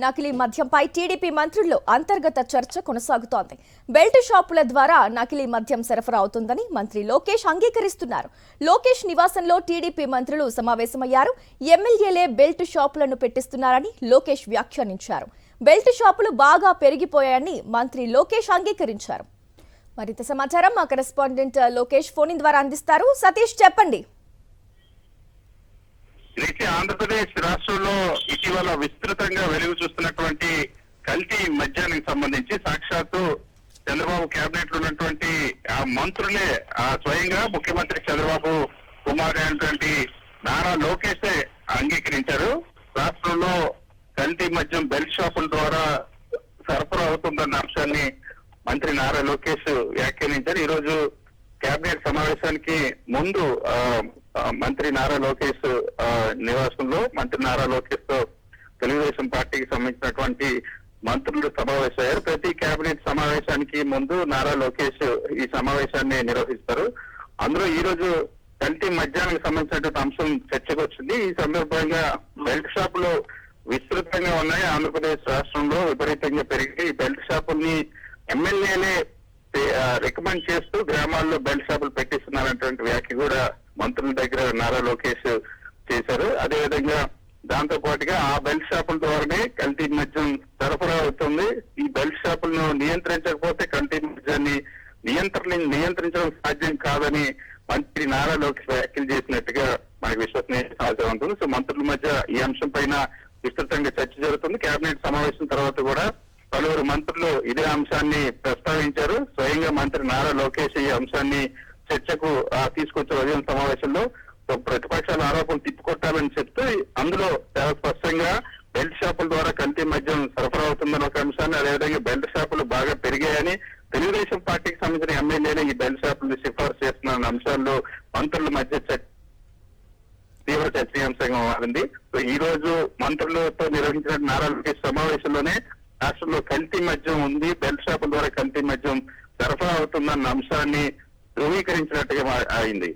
నకిలీ మద్యంపై టీడీపీ మంత్రుల్లో అంతర్గత చర్చ కొనసాగుతోంది. బెల్ట్ షాపుల ద్వారా నకిలీ మద్యం సరఫరా అవుతుందని మంత్రి లోకేష్ అంగీకరిస్తున్నారు. లోకేష్ నివాసంలో టీడీపీ మంత్రులు సమావేశమయ్యారు. ఎమ్మెల్యేలే బెల్ట్ షాపులను పెట్టిస్తున్నారని లోకేష్ వ్యాఖ్యానించారు. బెల్ట్ షాపులు బాగా పెరిగిపోయాయని మంత్రి లోకేష్ అంగీకరించారు. మరింత సమాచారం మా కరెస్పాండెంట్ లోకేష్ ఫోన్ ద్వారా అందిస్తారు. సతీష్, చెప్పండి. ఆంధ్రప్రదేశ్ రాష్ట్రంలో ఇటీవల విస్తృతంగా వెలుగు చూస్తున్నటువంటి కల్తీ మద్యానికి సంబంధించి సాక్షాత్తు చంద్రబాబు కేబినెట్ లో ఉన్నటువంటి ఆ మంత్రులే స్వయంగా ముఖ్యమంత్రి చంద్రబాబు కుమార్ అయినటువంటి నారా లోకేషే అంగీకరించారు. రాష్ట్రంలో కల్తీ మద్యం బెల్ట్ షాపుల ద్వారా సరఫరా అవుతుందన్న అంశాన్ని మంత్రి నారా లోకేష్ వ్యాఖ్యానించారు. ఈ రోజు కేబినెట్ సమావేశానికి ముందు మంత్రి నారా లోకేష్ నివాసంలో మంత్రి నారా లోకేష్ తో తెలుగుదేశం పార్టీకి సంబంధించినటువంటి మంత్రులు సమావేశమయ్యారు. ప్రతి కేబినెట్ సమావేశానికి ముందు నారా లోకేష్ ఈ సమావేశాన్ని నిర్వహిస్తారు. అందులో ఈ రోజు కల్తీ మద్యానికి సంబంధించినటువంటి అంశం చర్చకు వచ్చింది. ఈ సందర్భంగా బెల్ట్ షాపులు విస్తృతంగా ఉన్నాయి. ఆంధ్రప్రదేశ్ రాష్ట్రంలో విపరీతంగా పెరిగి ఈ బెల్ట్ షాపుల్ని ఎమ్మెల్యేలే రికమెండ్ చేస్తూ గ్రామాల్లో బెల్ట్ షాపులు పెట్టిస్తున్నారనేటువంటి వ్యాఖ్య కూడా మంత్రుల దగ్గర నారా లోకేష్ చేశారు. అదేవిధంగా దాంతో పాటుగా ఆ బెల్ట్ షాపుల ద్వారానే కల్తీ మద్యం సరఫరా అవుతుంది. ఈ బెల్ట్ షాపులను నియంత్రించకపోతే కల్తీ మద్యాన్ని నియంత్రించడం సాధ్యం కాదని మంత్రి నారా లోకేష్ వ్యాఖ్యలు చేసినట్టుగా మనకు విశ్వసనీయ సమాచారం ఉంటుంది. సో మంత్రుల మధ్య ఈ అంశం పైన విస్తృతంగా చర్చ జరుగుతుంది. కేబినెట్ సమావేశం తర్వాత కూడా పలువురు మంత్రులు ఇదే అంశాన్ని ప్రస్తావించారు. స్వయంగా మంత్రి నారా లోకేష్ ఈ అంశాన్ని చర్చకు తీసుకొచ్చే ఉదయం సమావేశంలో ప్రతిపక్షాల ఆరోపణలు తిప్పికొట్టాలని చెప్తూ అందులో చాలా స్పష్టంగా బెల్ట్ షాపుల ద్వారా కల్తీ మద్యం సరఫరా అవుతుందని ఒక అంశాన్ని, అదేవిధంగా బెల్ట్ షాపులు బాగా పెరిగాయని తెలుగుదేశం పార్టీకి సంబంధించిన ఎమ్మెల్యేలు ఈ బెల్ట్ షాపులను సిఫార్సు చేస్తున్న అంశాల్లో మంత్రుల మధ్య తీవ్ర చర్చనీయాంశంగా మారింది. సో ఈ రోజు మంత్రులతో నిర్వహించిన నారా లోకేష్ సమావేశంలోనే రాష్ట్రంలో కల్తీ మద్యం ఉంది, బెల్ట్ షాపుల ద్వారా కల్తీ మద్యం సరఫరా అవుతుందన్న అంశాన్ని ధృవీకరించినట్టుగా అయింది.